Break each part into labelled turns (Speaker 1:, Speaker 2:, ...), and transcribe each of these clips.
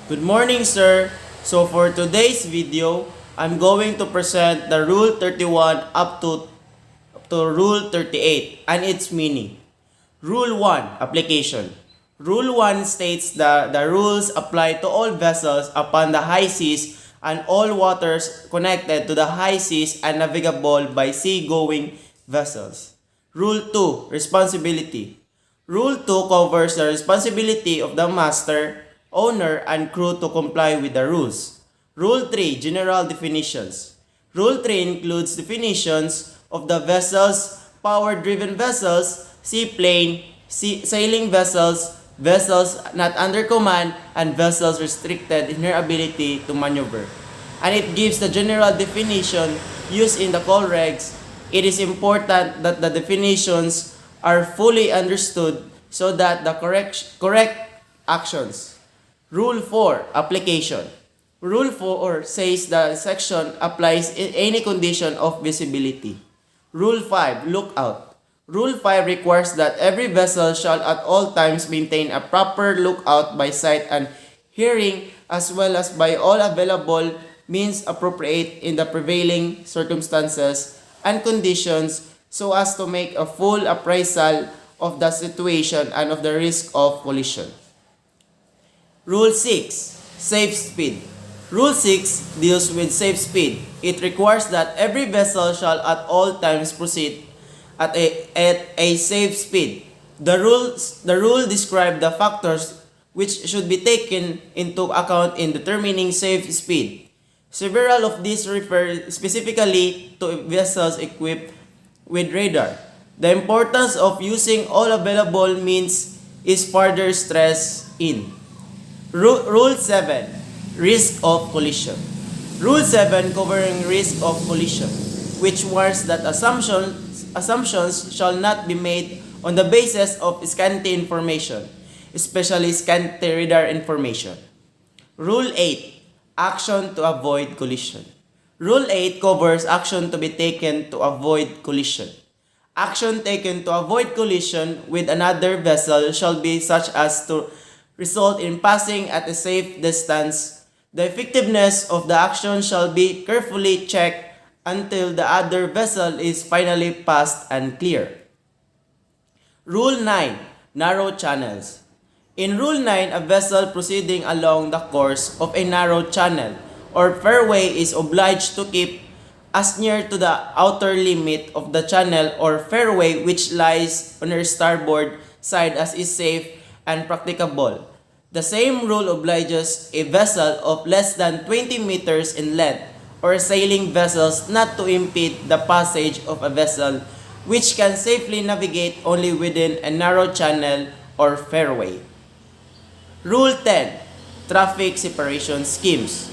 Speaker 1: Good morning, sir. So for today's video, I'm going to present the Rule 31 up to Rule 38 and its meaning. Rule 1, Application. Rule 1 states that the rules apply to all vessels upon the high seas and all waters connected to the high seas and navigable by sea-going vessels. Rule 2, Responsibility. Rule 2 covers the responsibility of the master, owner, and crew to comply with the rules. Rule 3, General Definitions. Rule 3 includes definitions of the vessels, power-driven vessels, seaplane, sailing vessels, vessels not under command, and vessels restricted in their ability to maneuver. And it gives the general definition used in the Colregs. It is important that the definitions are fully understood so that the correct actions. Rule 4, Application. Rule 4 says the section applies in any condition of visibility. Rule 5, Lookout. Rule 5 requires that every vessel shall at all times maintain a proper lookout by sight and hearing as well as by all available means appropriate in the prevailing circumstances and conditions so as to make a full appraisal of the situation and of the risk of collision. Rule 6, Safe Speed. Rule 6 deals with safe speed. It requires that every vessel shall at all times proceed at a safe speed. The rule describes the factors which should be taken into account in determining safe speed. Several of these refer specifically to vessels equipped with radar. The importance of using all available means is further stressed in Rule 7, Risk of Collision. Rule 7 covering risk of collision, which warns that assumptions shall not be made on the basis of scanty information, especially scanty radar information. Rule 8, Action to avoid collision. Rule 8 covers action to be taken to avoid collision. Action taken to avoid collision with another vessel shall be such as to result in passing at a safe distance. The effectiveness of the action shall be carefully checked until the other vessel is finally passed and clear. Rule 9, Narrow Channels. In Rule 9, a vessel proceeding along the course of a narrow channel or fairway is obliged to keep as near to the outer limit of the channel or fairway which lies on her starboard side as is safe and practicable. The same rule obliges a vessel of less than 20 meters in length or sailing vessels not to impede the passage of a vessel which can safely navigate only within a narrow channel or fairway. Rule 10, Traffic Separation Schemes.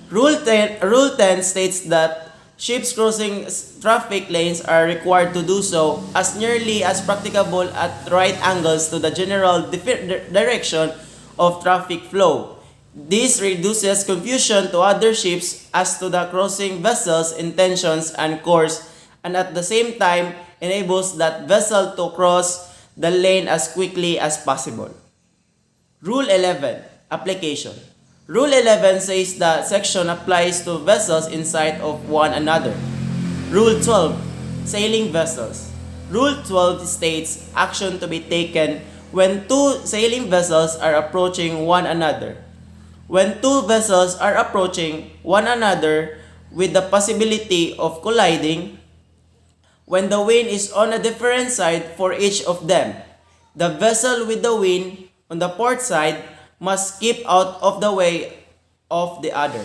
Speaker 1: Rule 10 states that ships crossing traffic lanes are required to do so as nearly as practicable at right angles to the general direction of traffic flow. This reduces confusion to other ships as to the crossing vessel's intentions and course, and at the same time enables that vessel to cross the lane as quickly as possible. Rule 11, Application. Rule 11 says that section applies to vessels inside of one another. Rule 12, Sailing Vessels. Rule 12 states action to be taken when two sailing vessels are approaching one another. When two vessels are approaching one another with the possibility of colliding, when the wind is on a different side for each of them, the vessel with the wind on the port side must keep out of the way of the other.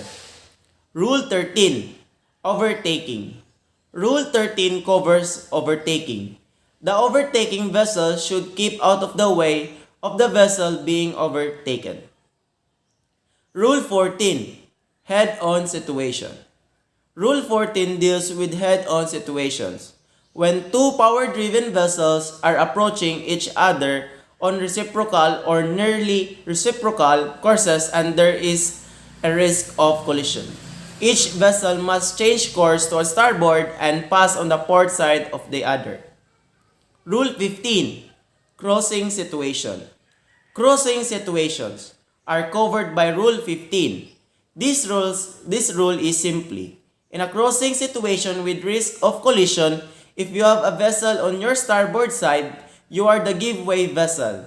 Speaker 1: Rule 13, Overtaking. Rule 13 covers overtaking. The overtaking vessel should keep out of the way of the vessel being overtaken. Rule 14, Head-on Situation. Rule 14 deals with head-on situations. When two power-driven vessels are approaching each other on reciprocal or nearly reciprocal courses and there is a risk of collision. Each vessel must change course to a starboard and pass on the port side of the other. Rule 15, Crossing Situation. Crossing situations. are covered by Rule 15. This rule is simply, in a crossing situation with risk of collision, if you have a vessel on your starboard side, you are the giveaway vessel.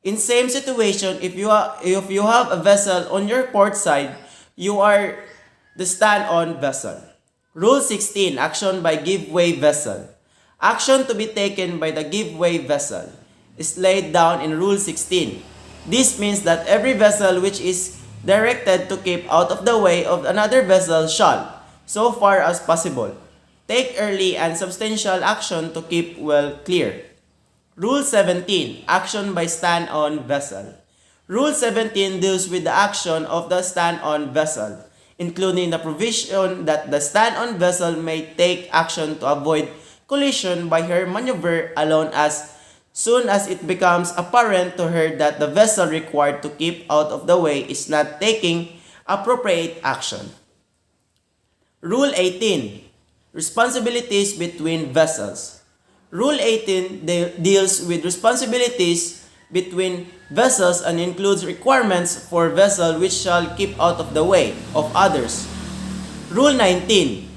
Speaker 1: In same situation, if you have a vessel on your port side, you are the stand-on vessel. Rule 16, action by giveaway vessel. Action to be taken by the giveaway vessel is laid down in Rule 16. This means that every vessel which is directed to keep out of the way of another vessel shall, so far as possible, take early and substantial action to keep well clear. Rule 17, action by stand-on vessel. Rule 17 deals with the action of the stand-on vessel, including the provision that the stand-on vessel may take action to avoid collision by her maneuver alone as soon as it becomes apparent to her that the vessel required to keep out of the way is not taking appropriate action. Rule 18, responsibilities between vessels. Rule 18 deals with responsibilities between vessels and includes requirements for vessel which shall keep out of the way of others. Rule 19,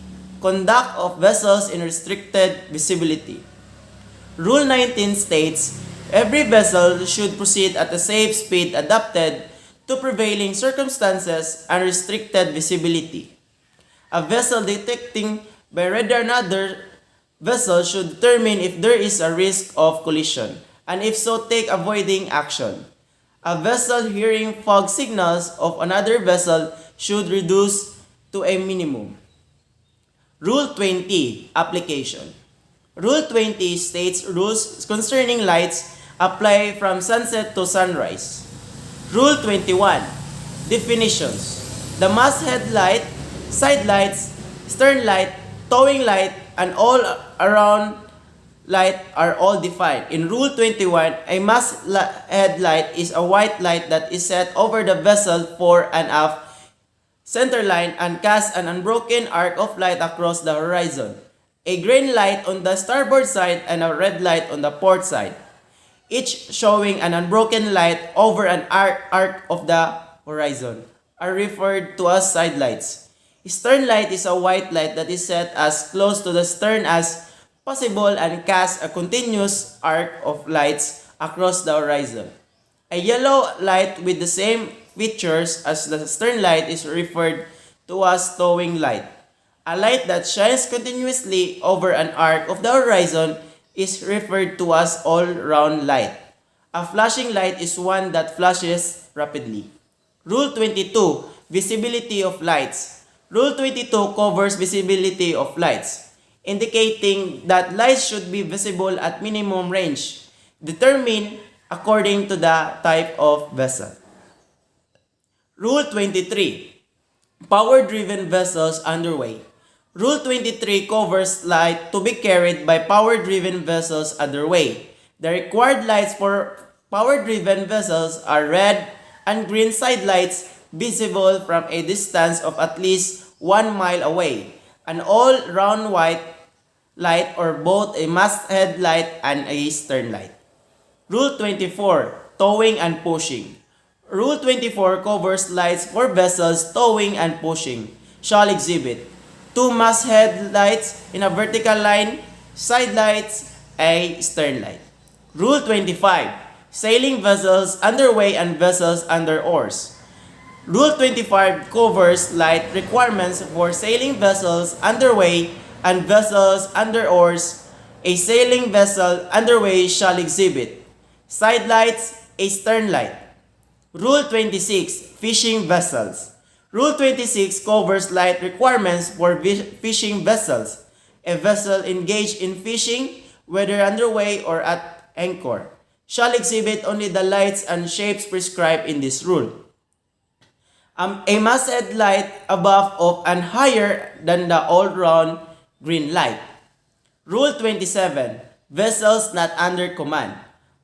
Speaker 1: conduct of vessels in restricted visibility. Rule 19 states, every vessel should proceed at a safe speed adapted to prevailing circumstances and restricted visibility. A vessel detecting by radar another vessel should determine if there is a risk of collision, and if so, take avoiding action. A vessel hearing fog signals of another vessel should reduce to a minimum. Rule 20, application. Rule 20 states rules concerning lights apply from sunset to sunrise. Rule 21, definitions. The masthead light, side lights, stern light, towing light, and all around light are all defined. In Rule 21, a masthead light is a white light that is set over the vessel fore and aft center line and casts an unbroken arc of light across the horizon. A green light on the starboard side and a red light on the port side, each showing an unbroken light over an arc of the horizon, are referred to as side lights. Stern light is a white light that is set as close to the stern as possible and casts a continuous arc of lights across the horizon. A yellow light with the same features as the stern light is referred to as towing light. A light that shines continuously over an arc of the horizon is referred to as all-round light. A flashing light is one that flashes rapidly. Rule 22, visibility of lights. Rule 22 covers visibility of lights, indicating that lights should be visible at minimum range, determined according to the type of vessel. Rule 23, power-driven vessels underway. Rule 23 covers light to be carried by power-driven vessels underway. The required lights for power-driven vessels are red and green side lights visible from a distance of at least 1 mile away, an all-round white light or both a masthead light and a stern light. Rule 24, towing and pushing. Rule 24 covers lights for vessels towing and pushing shall exhibit 2 masthead lights in a vertical line, side lights, a stern light. Rule 25, sailing vessels underway and vessels under oars. Rule 25 covers light requirements for sailing vessels underway and vessels under oars. A sailing vessel underway shall exhibit side lights, a stern light. Rule 26, fishing vessels. Rule 26 covers light requirements for fishing vessels. A vessel engaged in fishing, whether underway or at anchor, shall exhibit only the lights and shapes prescribed in this rule. A masthead light above of and higher than the all-round green light. Rule 27, vessels not under command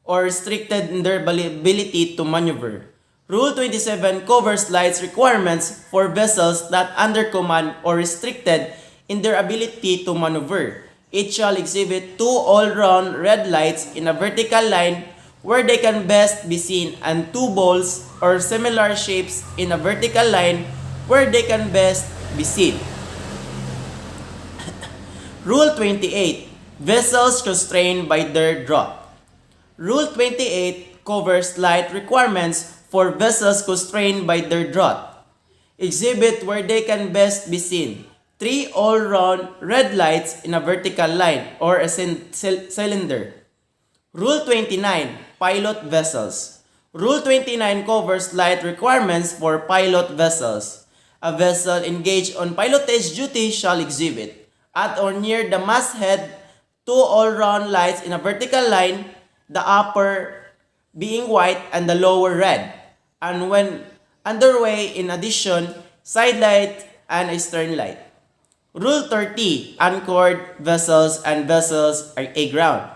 Speaker 1: or restricted in their ability to maneuver. Rule 27 covers lights requirements for vessels not under command or restricted in their ability to maneuver. It shall exhibit 2 all-round red lights in a vertical line where they can best be seen, and two balls or similar shapes in a vertical line where they can best be seen. Rule 28. Vessels constrained by their draught. Rule 28 covers light requirements for vessels constrained by their draught. Exhibit where they can best be seen. 3 all-round red lights in a vertical line or a cylinder. Rule 29. Pilot vessels. Rule 29 covers light requirements for pilot vessels. A vessel engaged on pilotage duty shall exhibit, at or near the masthead, 2 all-round lights in a vertical line, the upper being white and the lower red, and when underway, in addition, side light and a stern light. Rule 30. Anchored vessels and vessels aground.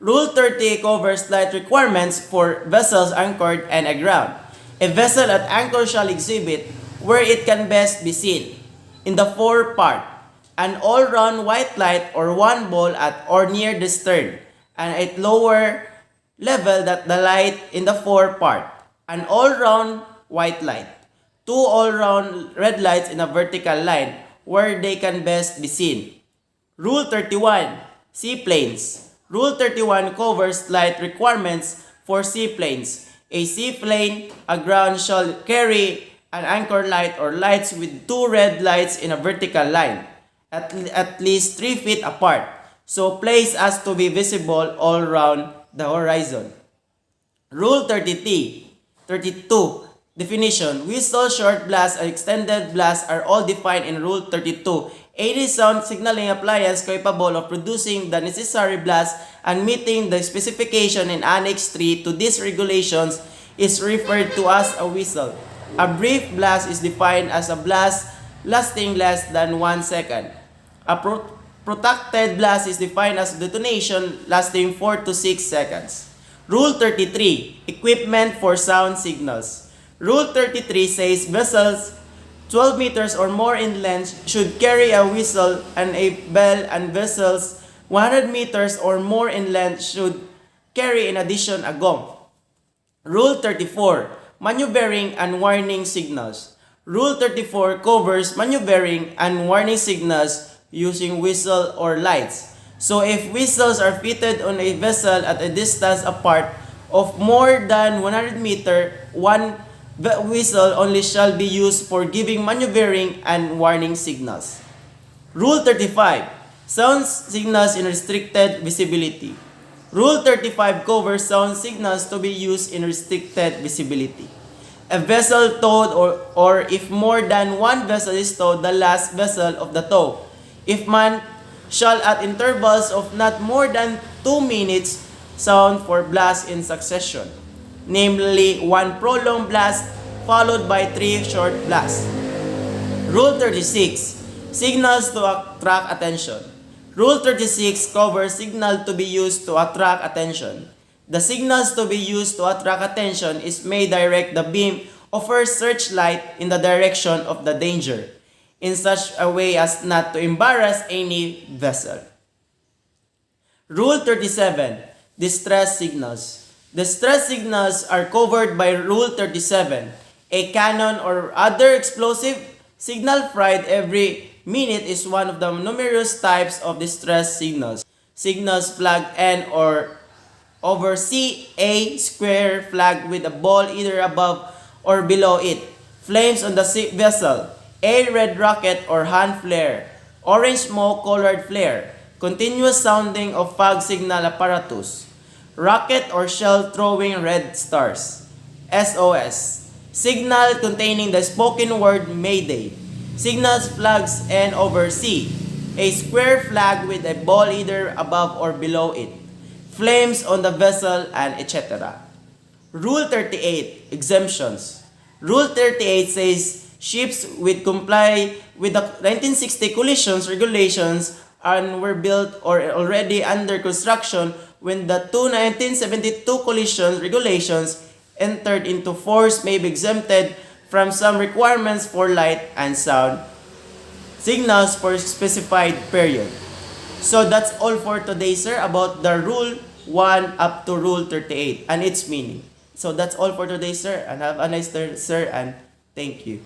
Speaker 1: Rule 30 covers light requirements for vessels anchored and aground. A vessel at anchor shall exhibit, where it can best be seen, in the forepart, an all-round white light or one ball at or near the stern, and at lower level that the light in the forepart, an all-round white light, 2 all-round red lights in a vertical line where they can best be seen. Rule 31. Seaplanes. Rule 31 covers light requirements for seaplanes. A seaplane aground shall carry an anchor light or lights with 2 red lights in a vertical line, at least 3 feet apart, so placed as to be visible all round the horizon. Rule 32. Definition. Whistle, short blast, and extended blast are all defined in Rule 32. Any sound signaling appliance capable of producing the necessary blast and meeting the specification in Annex 3 to these regulations is referred to as a whistle. A brief blast is defined as a blast lasting less than 1 second. A protracted blast is defined as detonation lasting 4 to 6 seconds. Rule 33. Equipment for sound signals. Rule 33 says vessels 12 meters or more in length should carry a whistle and a bell, and vessels 100 meters or more in length should carry in addition a gong. Rule 34. Maneuvering and warning signals. Rule 34 covers maneuvering and warning signals using whistle or lights. So if whistles are fitted on a vessel at a distance apart of more than 100 meters, one whistle only shall be used for giving maneuvering and warning signals. Rule 35. Sound signals in restricted visibility. Rule 35 covers sound signals to be used in restricted visibility. A vessel towed or if more than one vessel is towed, the last vessel of the tow, if manned, shall at intervals of not more than 2 minutes sound for blasts in succession, namely 1 prolonged blast followed by 3 short blasts. Rule 36. Signals to attract attention. Rule 36 covers signal to be used to attract attention. The signals to be used to attract attention is may direct the beam of her searchlight in the direction of the danger, in such a way as not to embarrass any vessel. Rule 37. Distress signals. Distress signals are covered by Rule 37. A cannon or other explosive signal fired every minute is one of the numerous types of distress signals. Signals flag N or over C, A square flag with a ball either above or below it. Flames on the vessel. A red rocket or hand flare. Orange smoke colored flare. Continuous sounding of fog signal apparatus. Rocket or shell throwing red stars. SOS. Signal containing the spoken word Mayday. Signals flags N over C. A square flag with a ball either above or below it. Flames on the vessel, and etc. Rule 38. Exemptions. Rule 38 says ships which comply with the 1960 collisions regulations and were built or already under construction when the 1972 collision regulations entered into force may be exempted from some requirements for light and sound signals for a specified period. So that's all for today, sir, about the Rule 1 up to Rule 38 and its meaning. So that's all for today, sir, and have a nice day, sir, and thank you.